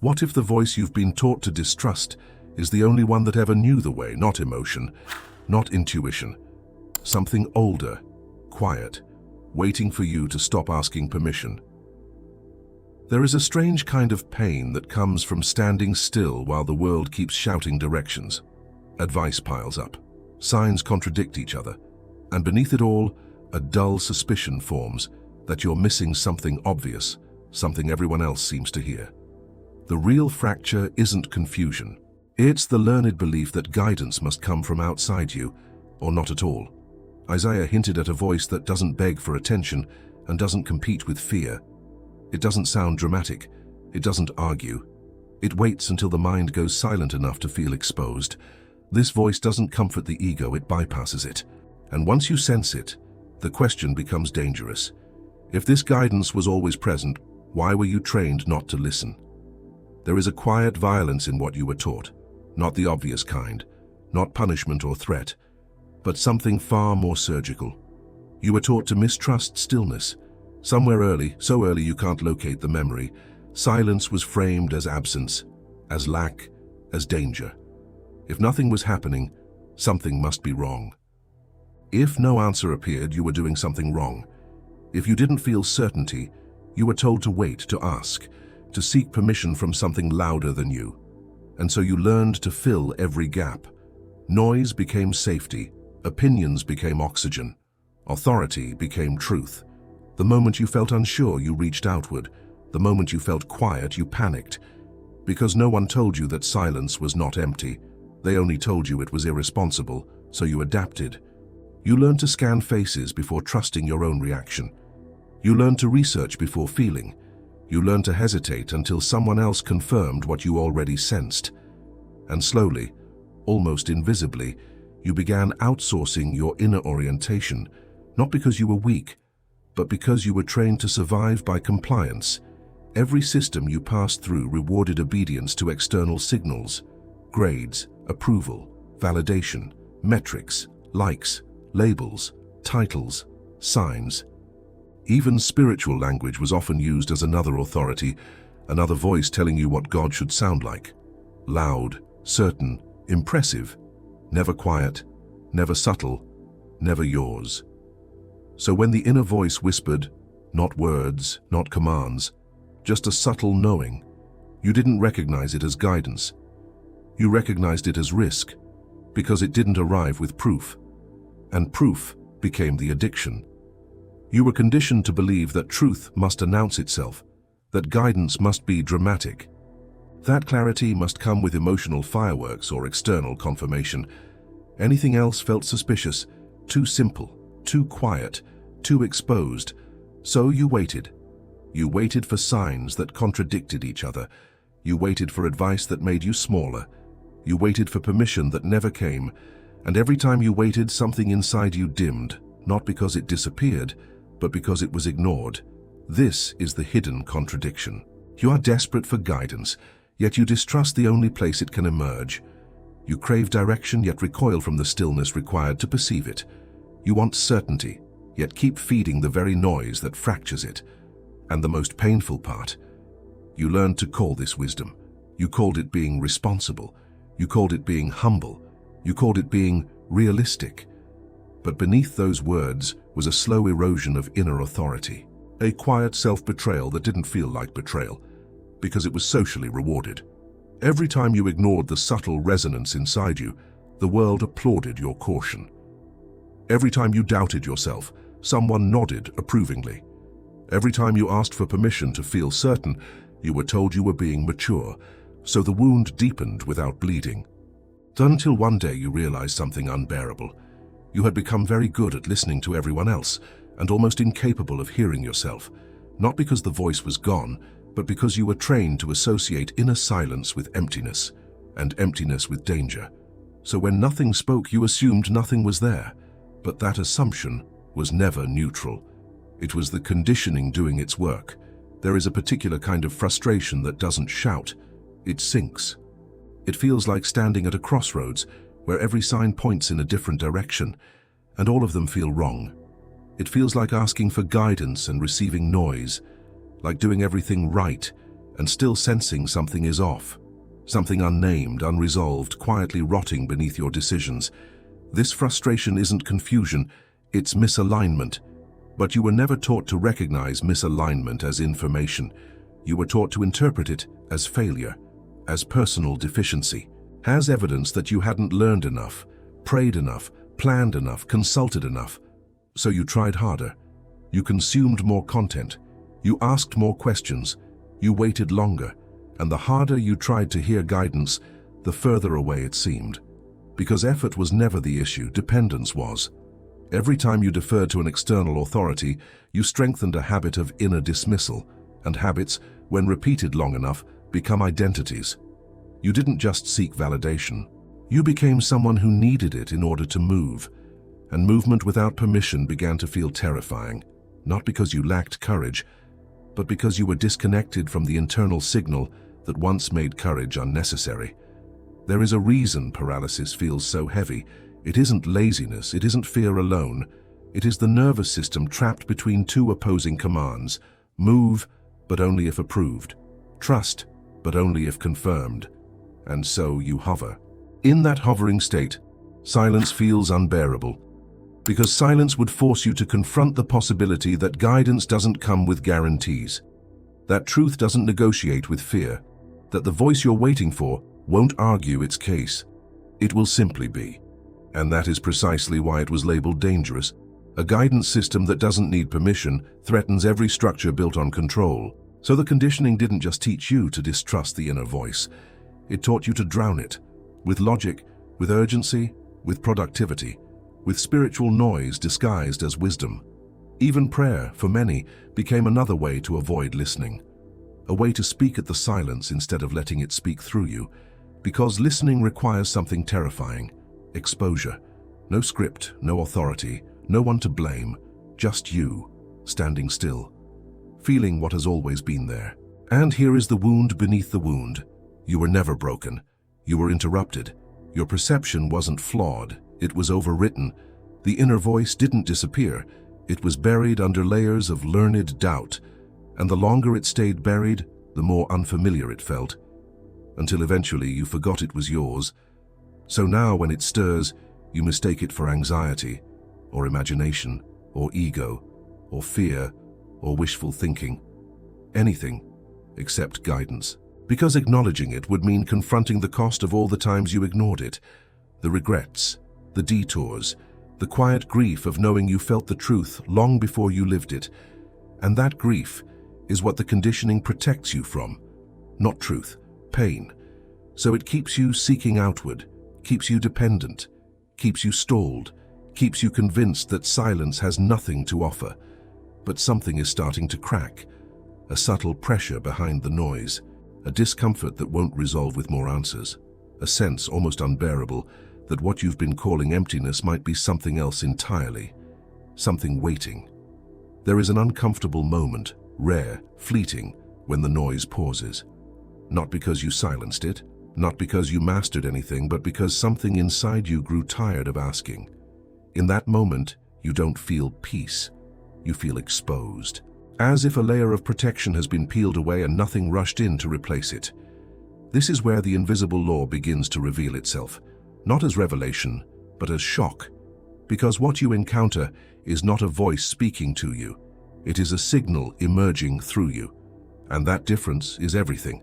What if the voice you've been taught to distrust is the only one that ever knew the way, not emotion, not intuition, something older, quiet, waiting for you to stop asking permission? There is a strange kind of pain that comes from standing still while the world keeps shouting directions. Advice piles up, signs contradict each other, and beneath it all, a dull suspicion forms that you're missing something obvious, something everyone else seems to hear. The real fracture isn't confusion. It's the learned belief that guidance must come from outside you, or not at all. Isaiah hinted at a voice that doesn't beg for attention and doesn't compete with fear. It doesn't sound dramatic. It doesn't argue. It waits until the mind goes silent enough to feel exposed. This voice doesn't comfort the ego, it bypasses it. And once you sense it, the question becomes dangerous. If this guidance was always present, why were you trained not to listen? There is a quiet violence in what you were taught, not the obvious kind, not punishment or threat, but something far more surgical. You were taught to mistrust stillness. Somewhere early, so early you can't locate the memory, silence was framed as absence, as lack, as danger. If nothing was happening, something must be wrong. If no answer appeared, you were doing something wrong. If you didn't feel certainty, you were told to wait, to ask, to seek permission from something louder than you. And so you learned to fill every gap. Noise became safety, opinions became oxygen, authority became truth. The moment you felt unsure, you reached outward. The moment you felt quiet, you panicked. Because no one told you that silence was not empty. They only told you it was irresponsible, so you adapted. You learned to scan faces before trusting your own reaction. You learned to research before feeling. You learned to hesitate until someone else confirmed what you already sensed. And slowly, almost invisibly, you began outsourcing your inner orientation, not because you were weak, but because you were trained to survive by compliance. Every system you passed through rewarded obedience to external signals, grades, approval, validation, metrics, likes, labels, titles, signs. Even spiritual language was often used as another authority, another voice telling you what God should sound like. Loud, certain, impressive, never quiet, never subtle, never yours. So when the inner voice whispered, not words, not commands, just a subtle knowing, you didn't recognize it as guidance. You recognized it as risk, because it didn't arrive with proof. And proof became the addiction. You were conditioned to believe that truth must announce itself, that guidance must be dramatic. That clarity must come with emotional fireworks or external confirmation. Anything else felt suspicious, too simple, too quiet, too exposed. So you waited. You waited for signs that contradicted each other. You waited for advice that made you smaller. You waited for permission that never came. And every time you waited, something inside you dimmed, not because it disappeared, but because it was ignored. This is the hidden contradiction. You are desperate for guidance, yet you distrust the only place it can emerge. You crave direction, yet recoil from the stillness required to perceive it. You want certainty, yet keep feeding the very noise that fractures it. And the most painful part, you learned to call this wisdom. You called it being responsible. You called it being humble. You called it being realistic. But beneath those words was a slow erosion of inner authority, a quiet self-betrayal that didn't feel like betrayal, because it was socially rewarded. Every time you ignored the subtle resonance inside you, the world applauded your caution. Every time you doubted yourself, someone nodded approvingly. Every time you asked for permission to feel certain, you were told you were being mature, so the wound deepened without bleeding. Until one day you realized something unbearable. You had become very good at listening to everyone else, and almost incapable of hearing yourself, not because the voice was gone, but because you were trained to associate inner silence with emptiness, and emptiness with danger. So when nothing spoke, you assumed nothing was there, but that assumption was never neutral. It was the conditioning doing its work. There is a particular kind of frustration that doesn't shout, it sinks. It feels like standing at a crossroads where every sign points in a different direction, and all of them feel wrong. It feels like asking for guidance and receiving noise, like doing everything right, and still sensing something is off. Something unnamed, unresolved, quietly rotting beneath your decisions. This frustration isn't confusion, it's misalignment. But you were never taught to recognize misalignment as information. You were taught to interpret it as failure, as personal deficiency, as evidence that you hadn't learned enough, prayed enough, planned enough, consulted enough. So you tried harder. You consumed more content. You asked more questions. You waited longer. And the harder you tried to hear guidance, the further away it seemed. Because effort was never the issue, dependence was. Every time you deferred to an external authority, you strengthened a habit of inner dismissal, and habits, when repeated long enough, become identities. You didn't just seek validation. You became someone who needed it in order to move, and movement without permission began to feel terrifying, not because you lacked courage, but because you were disconnected from the internal signal that once made courage unnecessary. There is a reason paralysis feels so heavy. It isn't laziness, it isn't fear alone. It is the nervous system trapped between two opposing commands. Move, but only if approved. Trust, but only if confirmed. And so you hover. In that hovering state, silence feels unbearable. Because silence would force you to confront the possibility that guidance doesn't come with guarantees. That truth doesn't negotiate with fear. That the voice you're waiting for won't argue its case. It will simply be. And that is precisely why it was labeled dangerous. A guidance system that doesn't need permission threatens every structure built on control. So the conditioning didn't just teach you to distrust the inner voice. It taught you to drown it. With logic, with urgency, with productivity, with spiritual noise disguised as wisdom. Even prayer, for many, became another way to avoid listening. A way to speak at the silence instead of letting it speak through you. Because listening requires something terrifying. Exposure. No script, no authority, no one to blame. Just you, standing still. Feeling what has always been there. And here is the wound beneath the wound. You were never broken. You were interrupted. Your perception wasn't flawed. It was overwritten. The inner voice didn't disappear. It was buried under layers of learned doubt. And the longer it stayed buried, the more unfamiliar it felt. Until eventually you forgot it was yours. So now when it stirs, you mistake it for anxiety, or imagination, or ego, or fear, or wishful thinking. Anything except guidance. Because acknowledging it would mean confronting the cost of all the times you ignored it. The regrets, the detours, the quiet grief of knowing you felt the truth long before you lived it. And that grief is what the conditioning protects you from. Not truth, pain. So it keeps you seeking outward, keeps you dependent, keeps you stalled, keeps you convinced that silence has nothing to offer. But something is starting to crack. A subtle pressure behind the noise. A discomfort that won't resolve with more answers. A sense, almost unbearable, that what you've been calling emptiness might be something else entirely. Something waiting. There is an uncomfortable moment, rare, fleeting, when the noise pauses. Not because you silenced it, not because you mastered anything, but because something inside you grew tired of asking. In that moment, you don't feel peace. You feel exposed. As if a layer of protection has been peeled away and nothing rushed in to replace it. This is where the invisible law begins to reveal itself, not as revelation, but as shock. Because what you encounter is not a voice speaking to you. It is a signal emerging through you. And that difference is everything.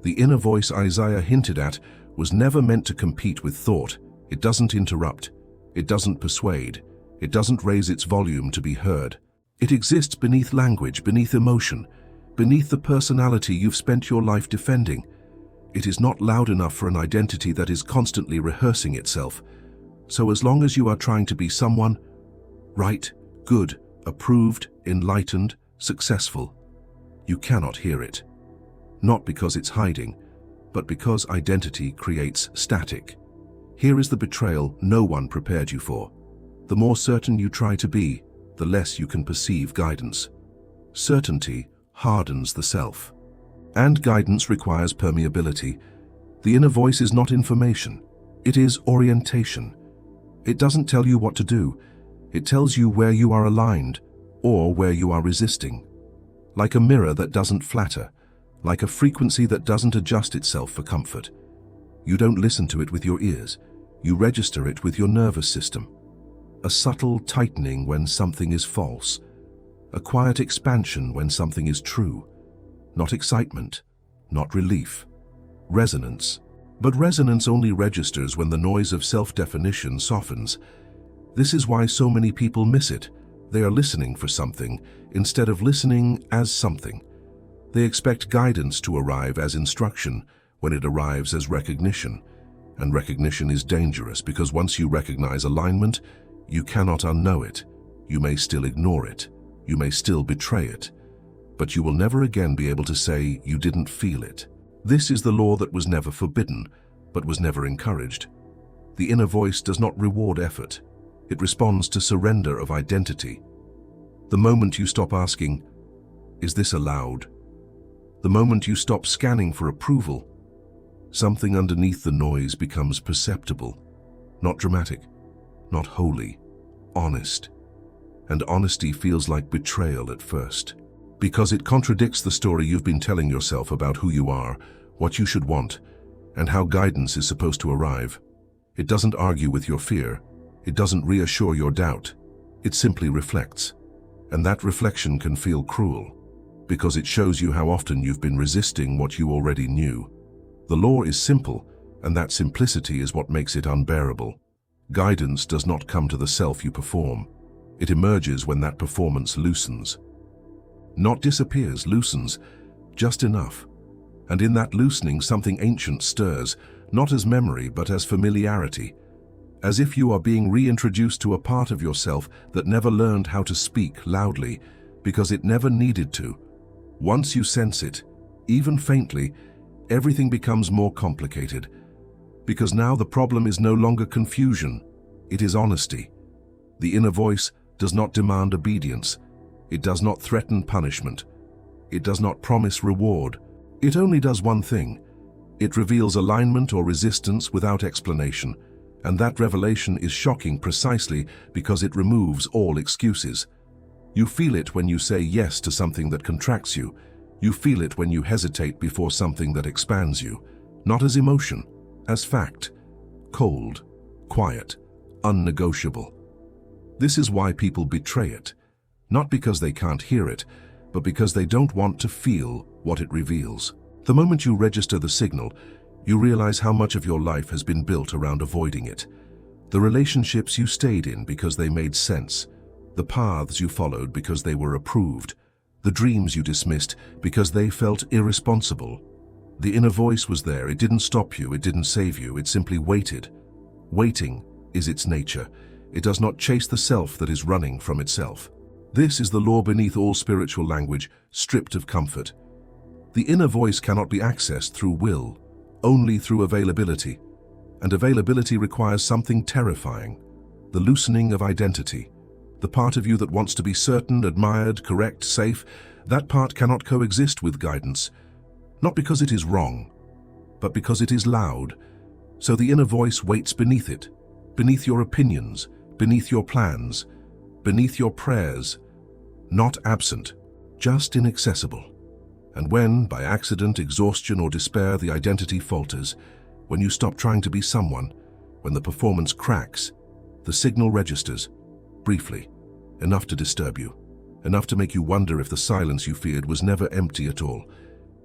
The inner voice Isaiah hinted at was never meant to compete with thought. It doesn't interrupt. It doesn't persuade. It doesn't raise its volume to be heard. It exists beneath language, beneath emotion, beneath the personality you've spent your life defending. It is not loud enough for an identity that is constantly rehearsing itself. So as long as you are trying to be someone, right, good, approved, enlightened, successful, you cannot hear it. Not because it's hiding, but because identity creates static. Here is the betrayal no one prepared you for. The more certain you try to be, the less you can perceive guidance. Certainty hardens the self. And guidance requires permeability. The inner voice is not information. It is orientation. It doesn't tell you what to do. It tells you where you are aligned or where you are resisting. Like a mirror that doesn't flatter, like a frequency that doesn't adjust itself for comfort. You don't listen to it with your ears, you register it with your nervous system. A subtle tightening when something is false, a quiet expansion when something is true. Not excitement, not relief. Resonance. But resonance only registers when the noise of self-definition softens. This is why so many people miss it. They are listening for something instead of listening as something. They expect guidance to arrive as instruction when it arrives as recognition. And recognition is dangerous because once you recognize alignment, you cannot unknow it. You may still ignore it. You may still betray it. But you will never again be able to say you didn't feel it. This is the law that was never forbidden, but was never encouraged. The inner voice does not reward effort. It responds to surrender of identity. The moment you stop asking, "Is this allowed?" The moment you stop scanning for approval, something underneath the noise becomes perceptible. Not dramatic, not holy, honest. And honesty feels like betrayal at first, because it contradicts the story you've been telling yourself about who you are, what you should want, and how guidance is supposed to arrive. It doesn't argue with your fear. It doesn't reassure your doubt. It simply reflects. And that reflection can feel cruel, because it shows you how often you've been resisting what you already knew. The law is simple, and that simplicity is what makes it unbearable. Guidance does not come to the self you perform. It emerges when that performance loosens. Not disappears, loosens, just enough. And in that loosening, something ancient stirs, not as memory, but as familiarity. As if you are being reintroduced to a part of yourself that never learned how to speak loudly, because it never needed to. Once you sense it, even faintly, everything becomes more complicated. Because now the problem is no longer confusion, it is honesty. The inner voice does not demand obedience. It does not threaten punishment. It does not promise reward. It only does one thing. It reveals alignment or resistance without explanation. And that revelation is shocking precisely because it removes all excuses. You feel it when you say yes to something that contracts you. You feel it when you hesitate before something that expands you. Not as emotion, as fact. Cold, quiet, unnegotiable. This is why people betray it. Not because they can't hear it, but because they don't want to feel what it reveals. The moment you register the signal, you realize how much of your life has been built around avoiding it. The relationships you stayed in because they made sense. The paths you followed because they were approved. The dreams you dismissed because they felt irresponsible. The inner voice was there. It didn't stop you. It didn't save you. It simply waited. Waiting is its nature. It does not chase the self that is running from itself. This is the law beneath all spiritual language, stripped of comfort. The inner voice cannot be accessed through will, only through availability. And availability requires something terrifying, the loosening of identity. The part of you that wants to be certain, admired, correct, safe, that part cannot coexist with guidance. Not because it is wrong, but because it is loud. So the inner voice waits beneath it, beneath your opinions, beneath your plans, beneath your prayers, not absent, just inaccessible. And when, by accident, exhaustion, or despair, the identity falters, when you stop trying to be someone, when the performance cracks, the signal registers, briefly, enough to disturb you, enough to make you wonder if the silence you feared was never empty at all.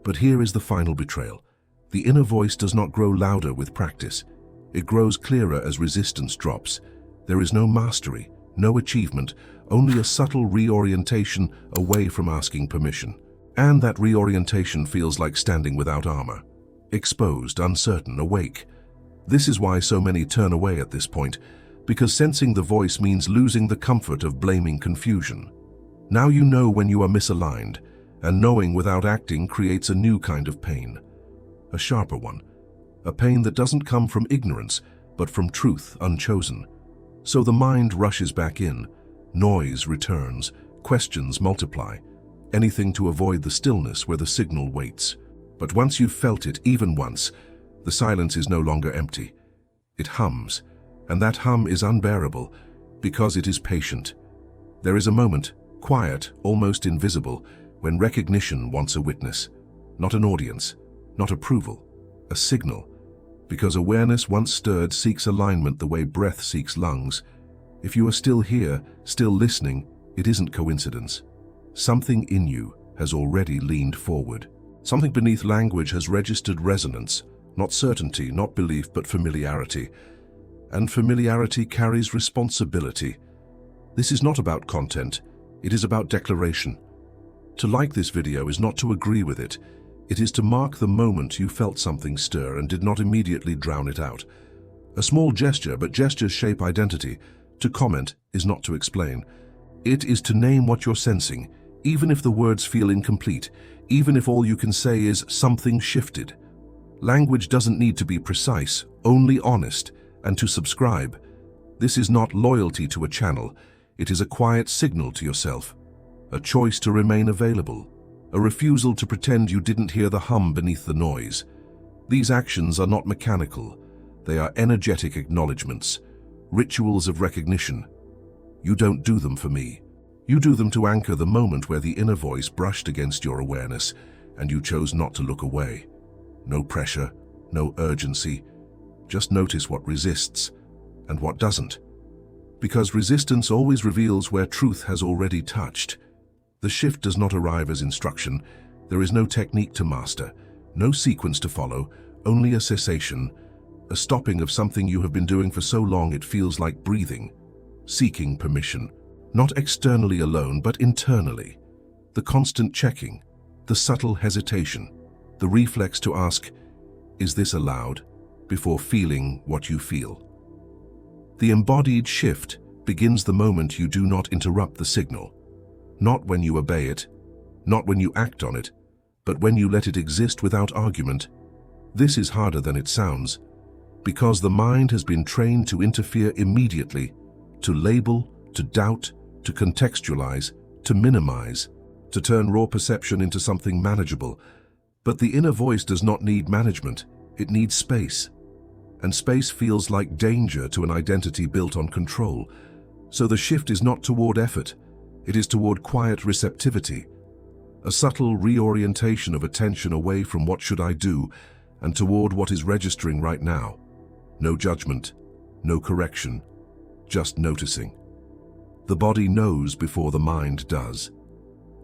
But here is the final betrayal. The inner voice does not grow louder with practice. It grows clearer as resistance drops. There is no mastery, no achievement, only a subtle reorientation away from asking permission. And that reorientation feels like standing without armor, exposed, uncertain, awake. This is why so many turn away at this point, because sensing the voice means losing the comfort of blaming confusion. Now you know when you are misaligned, and knowing without acting creates a new kind of pain, a sharper one, a pain that doesn't come from ignorance, but from truth unchosen. So the mind rushes back in, noise returns, questions multiply, anything to avoid the stillness where the signal waits. But once you've felt it, even once, the silence is no longer empty. It hums, and that hum is unbearable because it is patient. There is a moment, quiet, almost invisible, when recognition wants a witness. not an audience, not approval, a signal. Because awareness once stirred seeks alignment the way breath seeks lungs. If you are still here, still listening, it isn't coincidence. Something in you has already leaned forward. Something beneath language has registered resonance, not certainty, not belief, but familiarity. And familiarity carries responsibility. This is not about content, it is about declaration. To like this video is not to agree with it. It is to mark the moment you felt something stir and did not immediately drown it out. A small gesture, but gestures shape identity. To comment is not to explain. It is to name what you're sensing, even if the words feel incomplete, even if all you can say is something shifted. Language doesn't need to be precise, only honest. And to subscribe, this is not loyalty to a channel, it is a quiet signal to yourself, a choice to remain available, a refusal to pretend you didn't hear the hum beneath the noise. These actions are not mechanical, they are energetic acknowledgements, rituals of recognition. You don't do them for me. You do them to anchor the moment where the inner voice brushed against your awareness and you chose not to look away. No pressure, no urgency. Just notice what resists and what doesn't. Because resistance always reveals where truth has already touched. The shift does not arrive as instruction. There is no technique to master, no sequence to follow, only a cessation, a stopping of something you have been doing for so long it feels like breathing, seeking permission, not externally alone, but internally. The constant checking, the subtle hesitation, the reflex to ask, is this allowed? Before feeling what you feel. The embodied shift begins the moment you do not interrupt the signal. Not when you obey it, not when you act on it, but when you let it exist without argument. This is harder than it sounds, because the mind has been trained to interfere immediately, to label, to doubt, to contextualize, to minimize, to turn raw perception into something manageable. But the inner voice does not need management, it needs space. And space feels like danger to an identity built on control. So the shift is not toward effort, it is toward quiet receptivity, a subtle reorientation of attention away from what should I do and toward what is registering right now. No judgment, no correction, just noticing. The body knows before the mind does.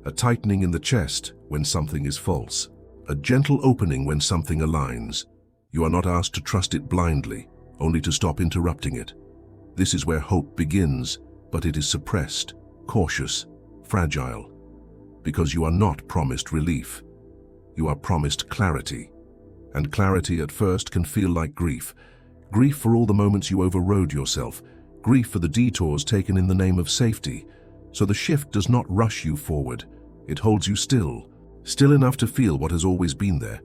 A tightening in the chest when something is false, a gentle opening when something aligns. You are not asked to trust it blindly, only to stop interrupting it. This is where hope begins, but it is suppressed, cautious, fragile. Because you are not promised relief. You are promised clarity. And clarity at first can feel like grief. Grief for all the moments you overrode yourself. Grief for the detours taken in the name of safety. So the shift does not rush you forward. It holds you still enough to feel what has always been there.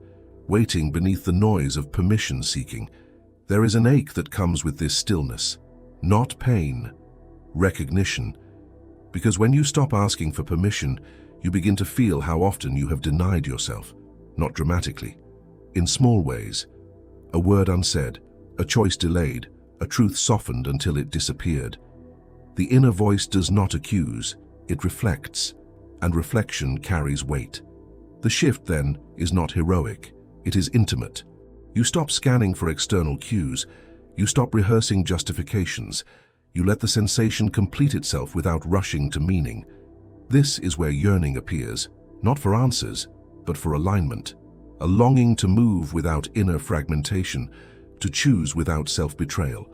Waiting beneath the noise of permission-seeking. There is an ache that comes with this stillness. Not pain, recognition. Because when you stop asking for permission, you begin to feel how often you have denied yourself. Not dramatically, in small ways. A word unsaid, a choice delayed, a truth softened until it disappeared. The inner voice does not accuse, it reflects, and reflection carries weight. The shift, then, is not heroic. It is intimate. You stop scanning for external cues. You stop rehearsing justifications. You let the sensation complete itself without rushing to meaning. This is where yearning appears, not for answers, but for alignment. A longing to move without inner fragmentation, to choose without self-betrayal.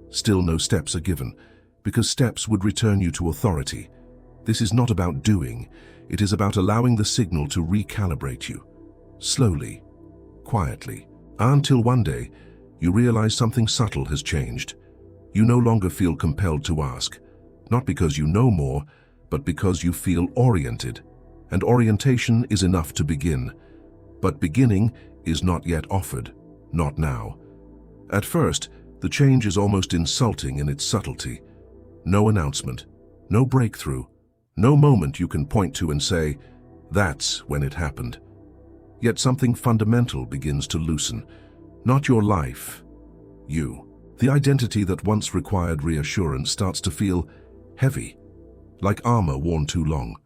Still no steps are given, because steps would return you to authority. This is not about doing. It is about allowing the signal to recalibrate you. Slowly, quietly, until one day you realize something subtle has changed. You no longer feel compelled to ask, not because you know more, but because you feel oriented. And orientation is enough to begin. But beginning is not yet offered, not now. At first, the change is almost insulting in its subtlety. No announcement, no breakthrough, no moment you can point to and say, that's when it happened. Yet something fundamental begins to loosen. Not your life, you. The identity that once required reassurance starts to feel heavy, like armor worn too long.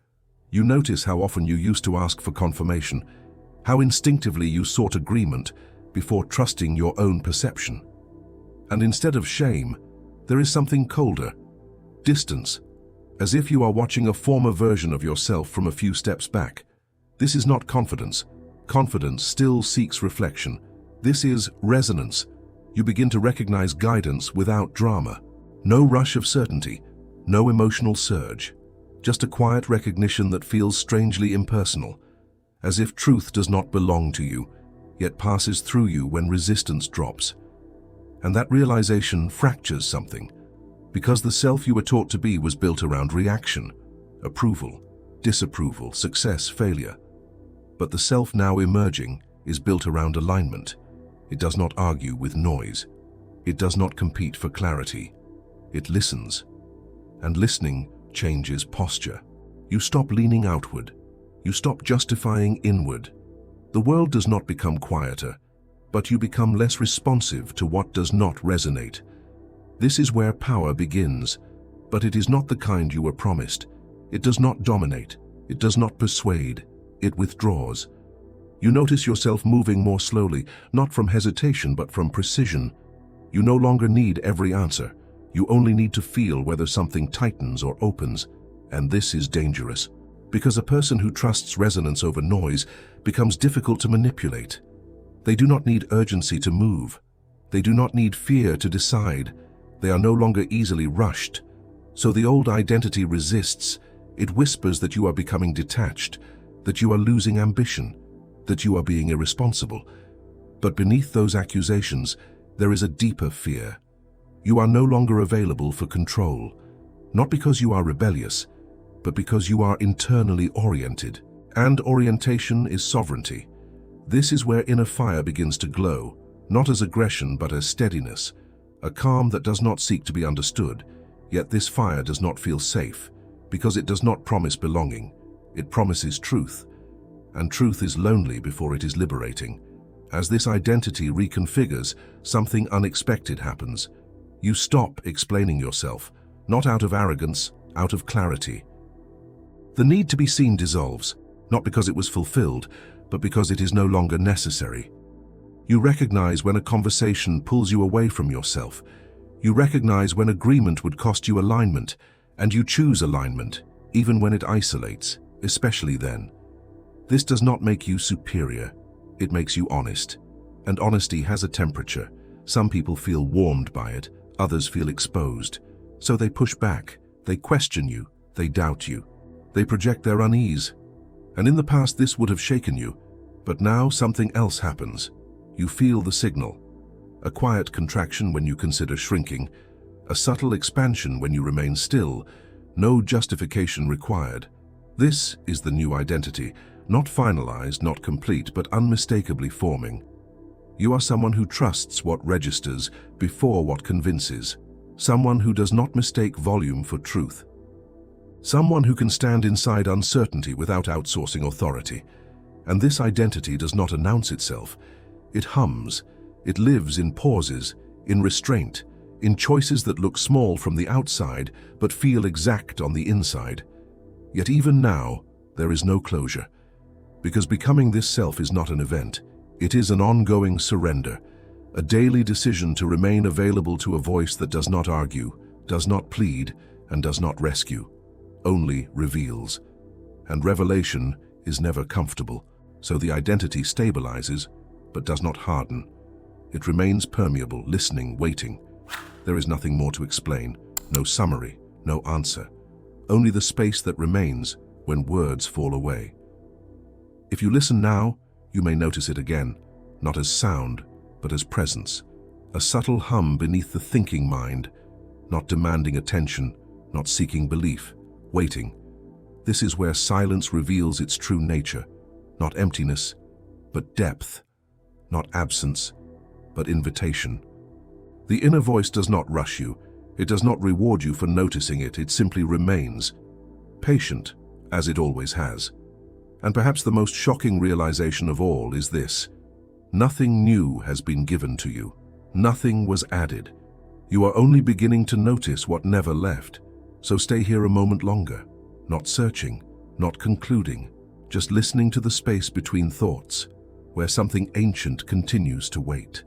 You notice how often you used to ask for confirmation, how instinctively you sought agreement before trusting your own perception. And instead of shame, there is something colder, distance, as if you are watching a former version of yourself from a few steps back. This is not confidence. Confidence still seeks reflection. This is resonance. You begin to recognize guidance without drama. No rush of certainty, no emotional surge. Just a quiet recognition that feels strangely impersonal, as if truth does not belong to you, yet passes through you when resistance drops. And that realization fractures something, because the self you were taught to be was built around reaction, approval, disapproval, success, failure. But the self now emerging is built around alignment. It does not argue with noise. It does not compete for clarity. It listens. And listening changes posture. You stop leaning outward. You stop justifying inward. The world does not become quieter, but you become less responsive to what does not resonate. This is where power begins, but it is not the kind you were promised. It does not dominate. It does not persuade. It withdraws. You notice yourself moving more slowly, not from hesitation but from precision. You no longer need every answer. You only need to feel whether something tightens or opens, and this is dangerous, because a person who trusts resonance over noise becomes difficult to manipulate. They do not need urgency to move. They do not need fear to decide. They are no longer easily rushed. So the old identity resists. It whispers that you are becoming detached, that you are losing ambition, that you are being irresponsible. But beneath those accusations, there is a deeper fear. You are no longer available for control, not because you are rebellious, but because you are internally oriented. And orientation is sovereignty. This is where inner fire begins to glow, not as aggression but as steadiness, a calm that does not seek to be understood. Yet this fire does not feel safe, because it does not promise belonging. It promises truth, and truth is lonely before it is liberating. As this identity reconfigures, something unexpected happens. You stop explaining yourself, not out of arrogance, out of clarity. The need to be seen dissolves, not because it was fulfilled, but because it is no longer necessary. You recognize when a conversation pulls you away from yourself. You recognize when agreement would cost you alignment, and you choose alignment, even when it isolates, especially then. This does not make you superior. It makes you honest. And honesty has a temperature. Some people feel warmed by it, others feel exposed. So they push back, they question you, they doubt you. They project their unease. And in the past this would have shaken you, but now something else happens. You feel the signal. A quiet contraction when you consider shrinking, a subtle expansion when you remain still, no justification required. This is the new identity, not finalized, not complete, but unmistakably forming. You are someone who trusts what registers before what convinces. Someone who does not mistake volume for truth. Someone who can stand inside uncertainty without outsourcing authority. And this identity does not announce itself. It hums. It lives in pauses, in restraint, in choices that look small from the outside but feel exact on the inside. Yet even now, there is no closure. Because becoming this self is not an event. It is an ongoing surrender, a daily decision to remain available to a voice that does not argue, does not plead, and does not rescue, only reveals. And revelation is never comfortable, so the identity stabilizes, but does not harden. It remains permeable, listening, waiting. There is nothing more to explain, no summary, no answer, only the space that remains when words fall away. If you listen now, you may notice it again, not as sound, but as presence, a subtle hum beneath the thinking mind, not demanding attention, not seeking belief, waiting. This is where silence reveals its true nature, not emptiness, but depth, not absence, but invitation. The inner voice does not rush you. It does not reward you for noticing it. It simply remains, patient, as it always has. And perhaps the most shocking realization of all is this: nothing new has been given to you. Nothing was added. You are only beginning to notice what never left. So stay here a moment longer, not searching, not concluding, just listening to the space between thoughts. where something ancient continues to wait.